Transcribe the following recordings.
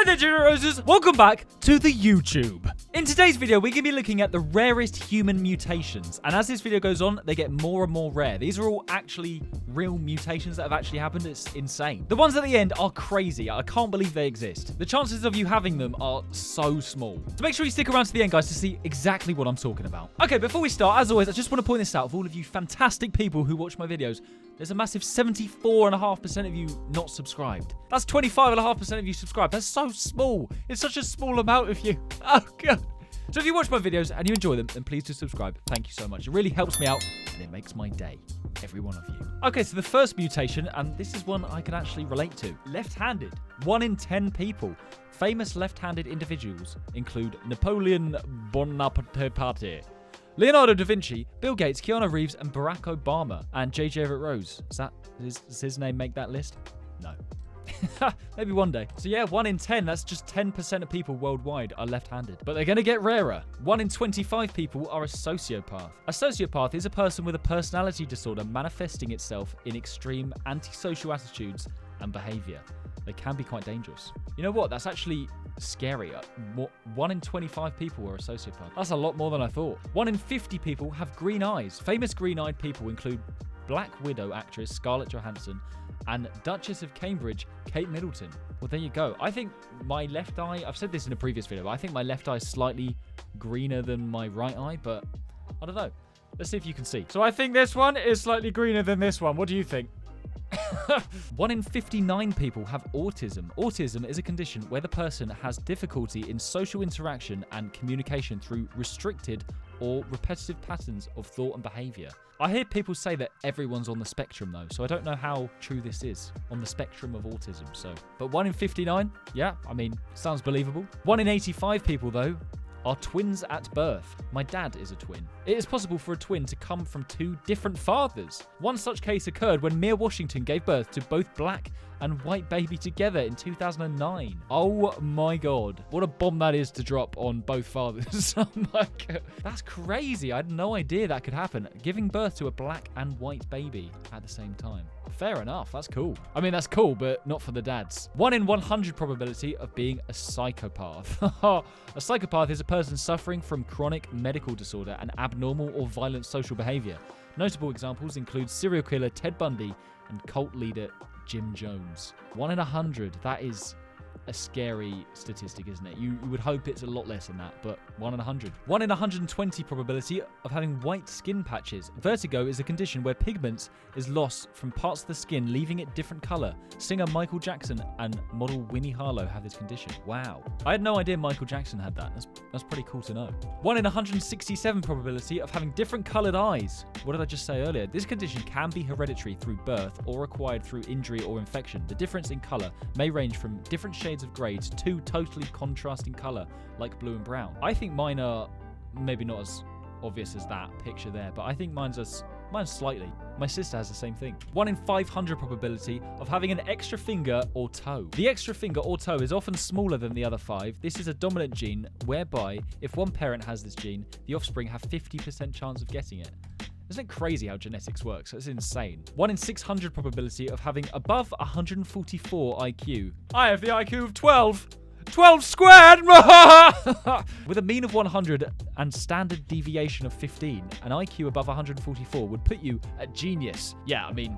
there, generators! Welcome back to the YouTube. In today's video, we're going to be looking at the rarest human mutations. And as this video goes on, they get more and more rare. These are all actually real mutations that have actually happened. It's insane. The ones at the end are crazy. I can't believe they exist. The chances of you having them are so small. So make sure you stick around to the end, guys, to see exactly what I'm talking about. Okay, before we start, as always, I just want to point this out. Of all of you fantastic people who watch my videos, there's a massive 74.5% of you not subscribed. That's 25.5% of you subscribed. That's so small. It's such a small amount of you. Oh, God. So if you watch my videos and you enjoy them, then please do subscribe. Thank you so much. It really helps me out, and it makes my day. Every one of you. Okay, so the first mutation, and this is one I can actually relate to. Left-handed. 1 in 10 people. Famous left-handed individuals include Napoleon Bonaparte, Leonardo da Vinci, Bill Gates, Keanu Reeves, and Barack Obama. And J.J. Everett Rose. Does his name make that list? No. Maybe one day. So yeah, 1 in 10, that's just 10% of people worldwide are left-handed. But they're going to get rarer. 1 in 25 people are a sociopath. A sociopath is a person with a personality disorder manifesting itself in extreme antisocial attitudes and behavior. They can be quite dangerous. You know what? That's actually scary. 1 in 25 people are a sociopath. That's a lot more than I thought. 1 in 50 people have green eyes. Famous green-eyed people include Black Widow actress Scarlett Johansson and Duchess of Cambridge, Kate Middleton. Well, there you go. I think my left eye, I've said this in a previous video, but I think my left eye is slightly greener than my right eye, but I don't know. Let's see if you can see. So I think this one is slightly greener than this one. What do you think? 1 in 59 people have autism. Autism is a condition where the person has difficulty in social interaction and communication through restricted or repetitive patterns of thought and behavior. I hear people say that everyone's on the spectrum though, so I don't know how true this is on the spectrum of autism. But 1 in 59, yeah, I mean, sounds believable. 1 in 85 people though are twins at birth. My dad is a twin. It is possible for a twin to come from 2 different fathers. One such case occurred when Mia Washington gave birth to both black and white baby together in 2009. Oh my God. What a bomb that is to drop on both fathers. Oh my God. That's crazy. I had no idea that could happen. Giving birth to a black and white baby at the same time. Fair enough. That's cool. I mean, that's cool, but not for the dads. 1 in 100 probability of being a psychopath. A psychopath is a person suffering from chronic medical disorder and abnormal or violent social behavior. Notable examples include serial killer Ted Bundy and cult leader Jim Jones. 1 in 100. That is a scary statistic, isn't it? You would hope it's a lot less than that, but 1 in 100. 1 in 120 probability of having white skin patches. Vertigo is a condition where pigment is lost from parts of the skin, leaving it different color. Singer Michael Jackson and model Winnie Harlow have this condition. Wow. I had no idea Michael Jackson had that. That's pretty cool to know. 1 in 167 probability of having different colored eyes. What did I just say earlier? This condition can be hereditary through birth or acquired through injury or infection. The difference in color may range from different shades of grey to 2 totally contrasting color like blue and brown. I think mine are maybe not as obvious as that picture there, but I think mine's slightly. My sister has the same thing. 1 in 500 probability of having an extra finger or toe. The extra finger or toe is often smaller than the other 5. This is a dominant gene whereby if one parent has this gene, the offspring have 50% chance of getting it. Isn't it crazy how genetics works? It's insane. 1 in 600 probability of having above 144 IQ. I have the IQ of 12. 12 squared! With a mean of 100 and standard deviation of 15, an IQ above 144 would put you at genius. Yeah, I mean,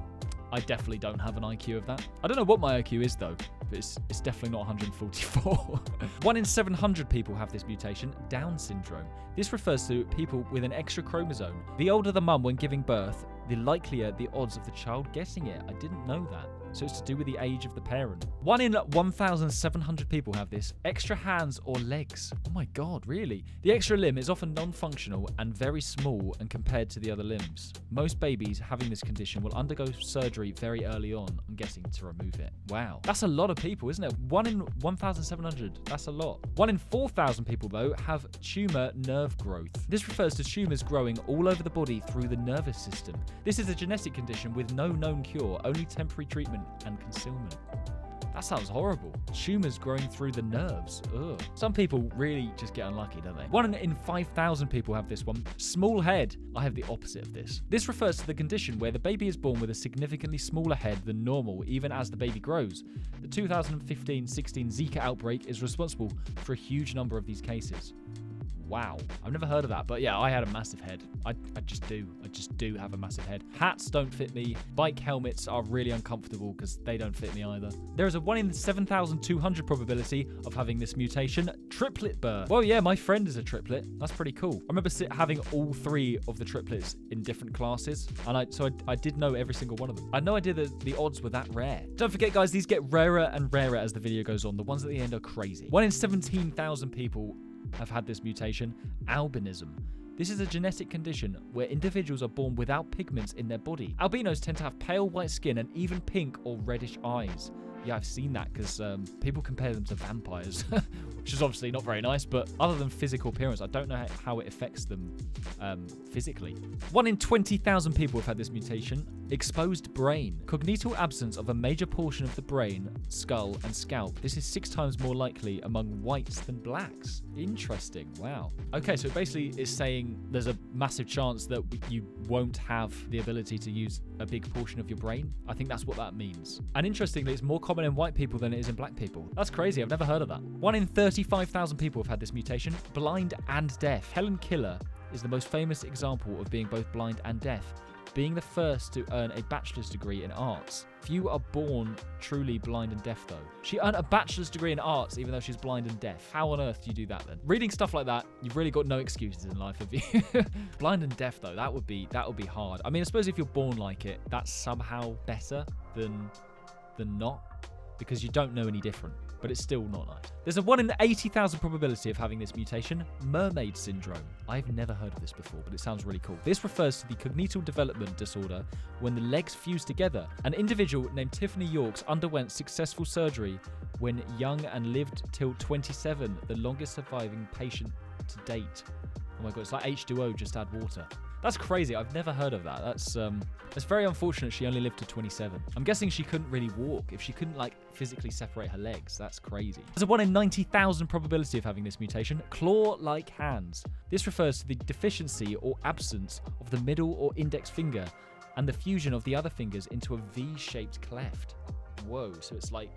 I definitely don't have an IQ of that. I don't know what my IQ is though, but it's definitely not 144. 1 in 700 people have this mutation, Down syndrome. This refers to people with an extra chromosome. The older the mum when giving birth, the likelier the odds of the child getting it. I didn't know that. So it's to do with the age of the parent. 1 in 1,700 people have this. Extra hands or legs. Oh my God, really? The extra limb is often non-functional and very small and compared to the other limbs. Most babies having this condition will undergo surgery very early on, I'm guessing, to remove it. Wow. That's a lot of people, isn't it? 1 in 1,700. That's a lot. 1 in 4,000 people, though, have tumor nerve growth. This refers to tumors growing all over the body through the nervous system. This is a genetic condition with no known cure, only temporary treatment and concealment. That sounds horrible. Tumors growing through the nerves. Ugh. Some people really just get unlucky, don't they? 1 in 5,000 people have this one. Small head. I have the opposite of this. This refers to the condition where the baby is born with a significantly smaller head than normal, even as the baby grows. The 2015-16 Zika outbreak is responsible for a huge number of these cases. Wow. I've never heard of that, but yeah, I had a massive head. I just do have a massive head. Hats don't fit me. Bike helmets are really uncomfortable because they don't fit me either. There is a 1 in 7,200 probability of having this mutation, triplet birth. Well, yeah, my friend is a triplet. That's pretty cool. I remember having all 3 of the triplets in different classes, and I did know every single one of them. I had no idea that the odds were that rare. Don't forget, guys, these get rarer and rarer as the video goes on. The ones at the end are crazy. 1 in 17,000 people have had this mutation, albinism. This is a genetic condition where individuals are born without pigments in their body. Albinos tend to have pale white skin and even pink or reddish eyes. Yeah, I've seen that because people compare them to vampires, which is obviously not very nice, but other than physical appearance, I don't know how it affects them physically. 1 in 20,000 people have had this mutation, exposed brain. Cognital absence of a major portion of the brain, skull, and scalp. This is 6 times more likely among whites than blacks. Interesting, wow. Okay, so basically it's saying there's a massive chance that you won't have the ability to use a big portion of your brain. I think that's what that means. And interestingly, it's more common in white people than it is in black people. That's crazy, I've never heard of that. 1 in 35,000 people have had this mutation, blind and deaf. Helen Keller is the most famous example of being both blind and deaf, being the first to earn a bachelor's degree in arts. Few are born truly blind and deaf, though. She earned a bachelor's degree in arts even though she's blind and deaf. How on earth do you do that then? Reading stuff like that, you've really got no excuses in life, have you? Blind and deaf, though, that would be hard. I mean, I suppose if you're born like it, that's somehow better than not, because you don't know any different, but it's still not nice. There's a 1 in 80,000 probability of having this mutation, mermaid syndrome. I've never heard of this before, but it sounds really cool. This refers to the cognitive development disorder when the legs fuse together. An individual named Tiffany Yorks underwent successful surgery when young and lived till 27, the longest surviving patient to date. Oh my God, it's like H2O, just add water. That's crazy. I've never heard of that. It's very unfortunate she only lived to 27. I'm guessing she couldn't really walk. If she couldn't, like, physically separate her legs, that's crazy. There's a 1 in 90,000 probability of having this mutation, claw-like hands. This refers to the deficiency or absence of the middle or index finger and the fusion of the other fingers into a V-shaped cleft. Whoa, so it's like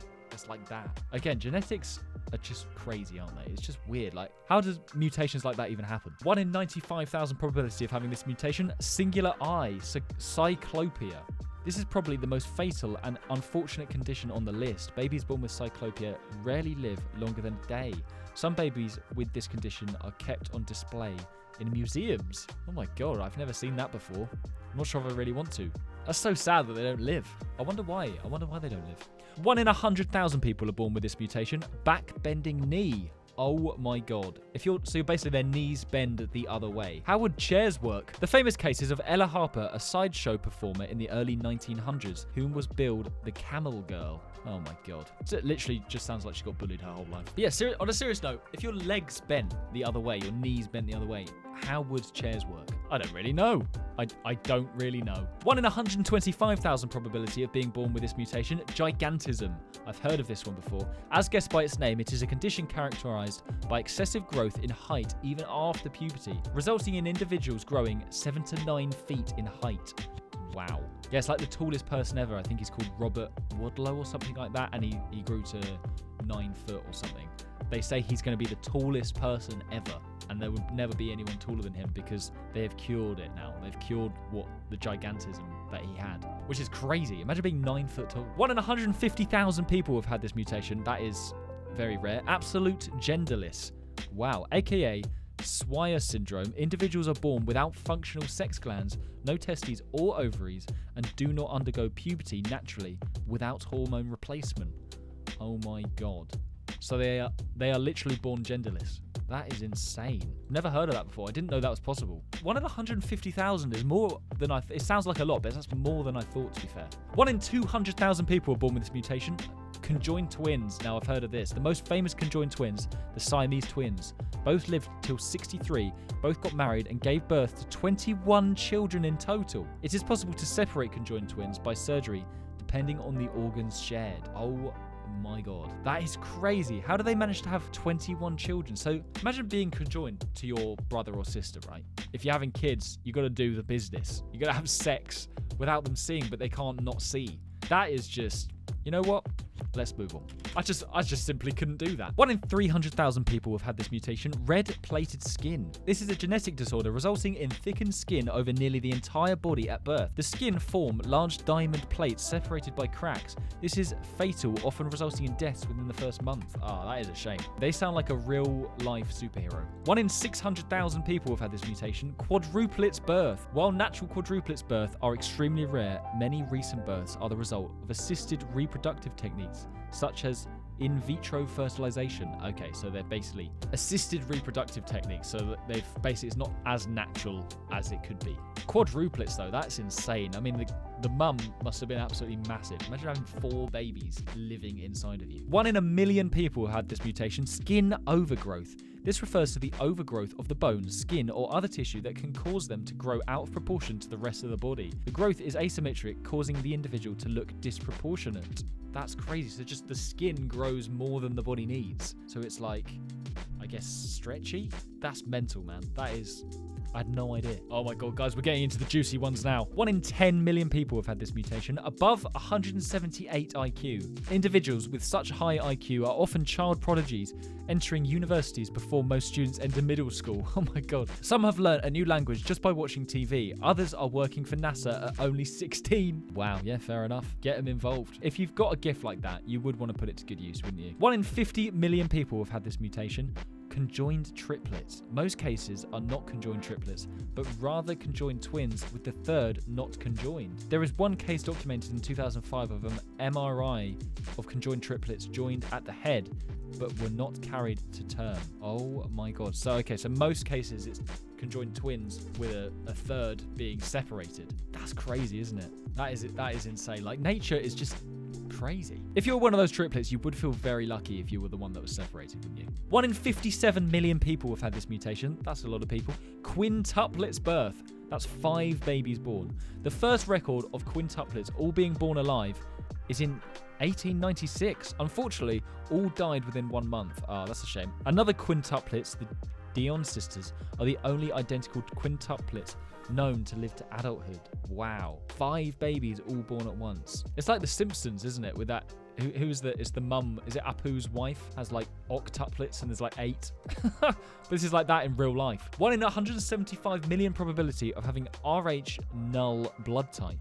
that. Again, genetics are just crazy, aren't they? It's just weird. Like, how does mutations like that even happen? 1 in 95,000 probability of having this mutation, singular eye, cyclopia. This is probably the most fatal and unfortunate condition on the list. Babies born with cyclopia rarely live longer than a day. Some babies with this condition are kept on display in museums. Oh my God, I've never seen that before. I'm not sure if I really want to. That's so sad that they don't live. I wonder why. I wonder why they don't live. 1 in 100,000 people are born with this mutation, back bending knee. Oh my God. So basically their knees bend the other way. How would chairs work? The famous cases of Ella Harper, a sideshow performer in the early 1900s, whom was billed the Camel Girl. Oh my God. So it literally just sounds like she got bullied her whole life. But yeah, on a serious note, if your legs bent the other way, your knees bent the other way, how would chairs work? I don't really know. I don't really know. 1 in 125,000 probability of being born with this mutation, gigantism. I've heard of this one before. As guessed by its name, it is a condition characterized by excessive growth in height even after puberty, resulting in individuals growing 7 to 9 feet in height. Wow. Yeah, it's like the tallest person ever. I think he's called Robert Wadlow or something like that, and he grew to 9 foot or something. They say he's going to be the tallest person ever, and there would never be anyone taller than him because they have cured it now. They've cured the gigantism that he had, which is crazy. Imagine being 9 foot tall. 1 in 150,000 people have had this mutation. That is very rare. Absolute genderless. Wow. AKA Swyer syndrome. Individuals are born without functional sex glands, no testes or ovaries, and do not undergo puberty naturally without hormone replacement. Oh my God. So they are literally born genderless. That is insane. Never heard of that before. I didn't know that was possible. 1 in 150,000 is more than it sounds like a lot, but that's more than I thought, to be fair. 1 in 200,000 people are born with this mutation. Conjoined twins. Now, I've heard of this. The most famous conjoined twins, the Siamese twins, both lived till 63, both got married and gave birth to 21 children in total. It is possible to separate conjoined twins by surgery depending on the organs shared. Oh my God. That is crazy. How do they manage to have 21 children? So imagine being conjoined to your brother or sister, right? If you're having kids, you got to do the business. You got to have sex without them seeing, but they can't not see. That is just, you know what? Let's move on. I just simply couldn't do that. 1 in 300,000 people have had this mutation, red-plated skin. This is a genetic disorder resulting in thickened skin over nearly the entire body at birth. The skin form large diamond plates separated by cracks. This is fatal, often resulting in deaths within the first month. Ah, that is a shame. They sound like a real-life superhero. 1 in 600,000 people have had this mutation, quadruplets birth. While natural quadruplets birth are extremely rare, many recent births are the result of assisted reproductive techniques, such as in vitro fertilization. Okay, so they're basically assisted reproductive techniques, so that they've basically, it's not as natural as it could be. Quadruplets though, that's insane. I mean, the mum must have been absolutely massive. Imagine having 4 babies living inside of you. 1 in a million people had this mutation, skin overgrowth. This refers to the overgrowth of the bone, skin, or other tissue that can cause them to grow out of proportion to the rest of the body. The growth is asymmetric, causing the individual to look disproportionate. That's crazy. So just the skin grows more than the body needs. So it's like, I guess, stretchy? That's mental, man. That is... I had no idea. Oh my God, guys, we're getting into the juicy ones now. 1 in 10 million people have had this mutation, above 178 IQ. Individuals with such high IQ are often child prodigies, entering universities before most students enter middle school. Oh my God. Some have learnt a new language just by watching TV. Others are working for NASA at only 16. Wow, yeah, fair enough. Get them involved. If you've got a gift like that, you would want to put it to good use, wouldn't you? 1 in 50 million people have had this mutation. Conjoined triplets. Most cases are not conjoined triplets, but rather conjoined twins, with the third not conjoined. There is one case documented in 2005 of an MRI of conjoined triplets joined at the head, but were not carried to term. Oh my God. So, okay, so most cases it's conjoined twins with a third being separated. That's crazy, isn't it? That is insane. Like, nature is just crazy. If you're one of those triplets, you would feel very lucky if you were the one that was separated, wouldn't you? 1 in 57 million people have had this mutation. That's a lot of people. Quintuplets birth. That's 5 babies born. The first record of quintuplets all being born alive is in 1896. Unfortunately, all died within 1 month. Ah, that's a shame. Another quintuplets, the Dion sisters, are the only identical quintuplets known to live to adulthood. Wow. 5 babies all born at once. It's like The Simpsons, isn't it? With that, it's the mum, is it Apu's wife? Has like octuplets and there's like 8. But this is like that in real life. 1 in 175 million probability of having Rh null blood type.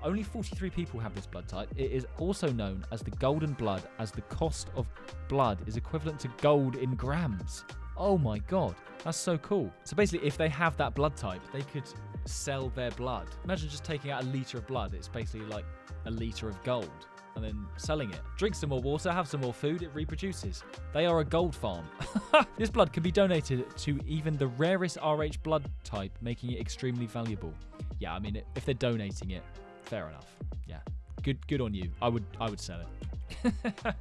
Only 43 people have this blood type. It is also known as the golden blood, as the cost of blood is equivalent to gold in grams. Oh my God, that's so cool. So basically, if they have that blood type, they could sell their blood. Imagine just taking out a litre of blood. It's basically like a litre of gold and then selling it. Drink some more water, have some more food, it reproduces. They are a gold farm. This blood can be donated to even the rarest Rh blood type, making it extremely valuable. Yeah, I mean, if they're donating it, fair enough. Yeah, good on you. I would sell it.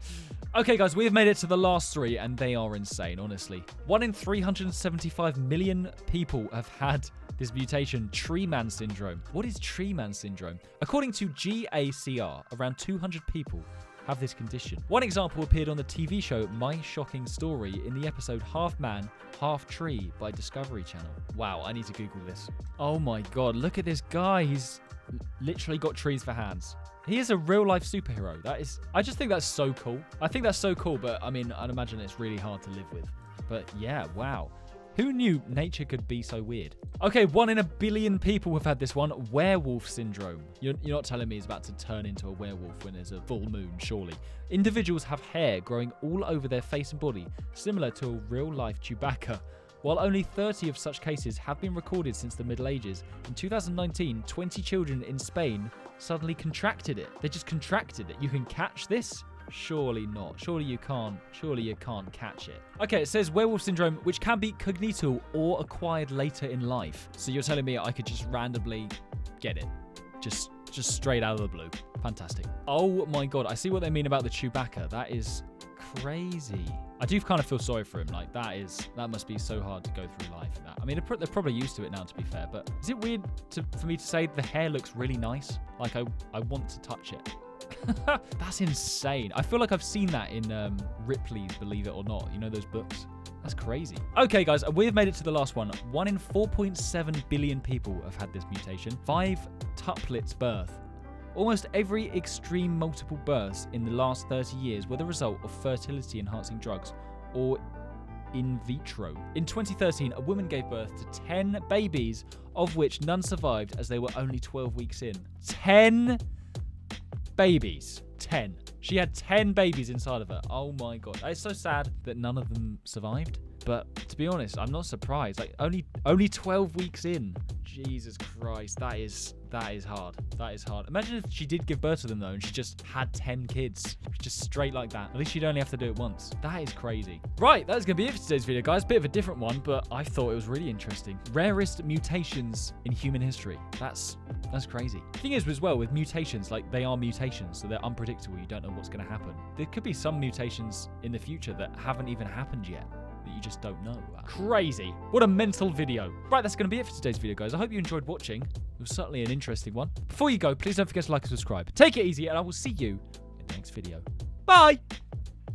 Okay, guys, we have made it to the last 3, and they are insane, honestly. 1 in 375 million people have had this mutation, tree man syndrome. What is tree man syndrome? According to GACR, around 200 people have this condition. One example appeared on the TV show My Shocking Story in the episode Half Man, Half Tree by Discovery Channel. Wow, I need to Google this. Oh my God, look at this guy. He's literally got trees for hands. He is a real-life superhero. I just think that's so cool. I think that's so cool, but I mean, I'd imagine it's really hard to live with. But yeah, wow. Who knew nature could be so weird? Okay, 1 in a billion people have had this one, werewolf syndrome. You're not telling me he's about to turn into a werewolf when there's a full moon, surely. Individuals have hair growing all over their face and body, similar to a real-life Chewbacca. While only 30 of such cases have been recorded since the Middle Ages, in 2019, 20 children in Spain suddenly contracted it. They just contracted it. You can catch this? Surely not. Surely you can't catch it. Okay, it says werewolf syndrome, which can be congenital or acquired later in life. So you're telling me I could just randomly get it? Just straight out of the blue. Fantastic. Oh my God, I see what they mean about the Chewbacca. That is crazy. I do kind of feel sorry for him. Like, that must be so hard to go through life. I mean, they're probably used to it now, to be fair, but is it weird for me to say the hair looks really nice? Like, I want to touch it. That's insane. I feel like I've seen that in Ripley's Believe It or Not. You know those books? That's crazy. Okay, guys, we've made it to the last one. 1 in 4.7 billion people have had this mutation. 5 tuplets birth. Almost every extreme multiple births in the last 30 years were the result of fertility-enhancing drugs or in vitro. In 2013, a woman gave birth to 10 babies, of which none survived as they were only 12 weeks in. 10 babies. 10. She had 10 babies inside of her. Oh my god. It's so sad that none of them survived. But to be honest, I'm not surprised. Like only 12 weeks in. Jesus Christ, that is hard. That is hard. Imagine if she did give birth to them though, and she just had 10 kids, just straight like that. At least she'd only have to do it once. That is crazy. Right, that's gonna be it for today's video, guys. Bit of a different one, but I thought it was really interesting. Rarest mutations in human history. That's crazy. The thing is, as well, with mutations, like they are mutations, so they're unpredictable. You don't know what's gonna happen. There could be some mutations in the future that haven't even happened yet, that you just don't know. Crazy. What a mental video. Right, that's going to be it for today's video, guys. I hope you enjoyed watching. It was certainly an interesting one. Before you go, please don't forget to like and subscribe. Take it easy, and I will see you in the next video. Bye!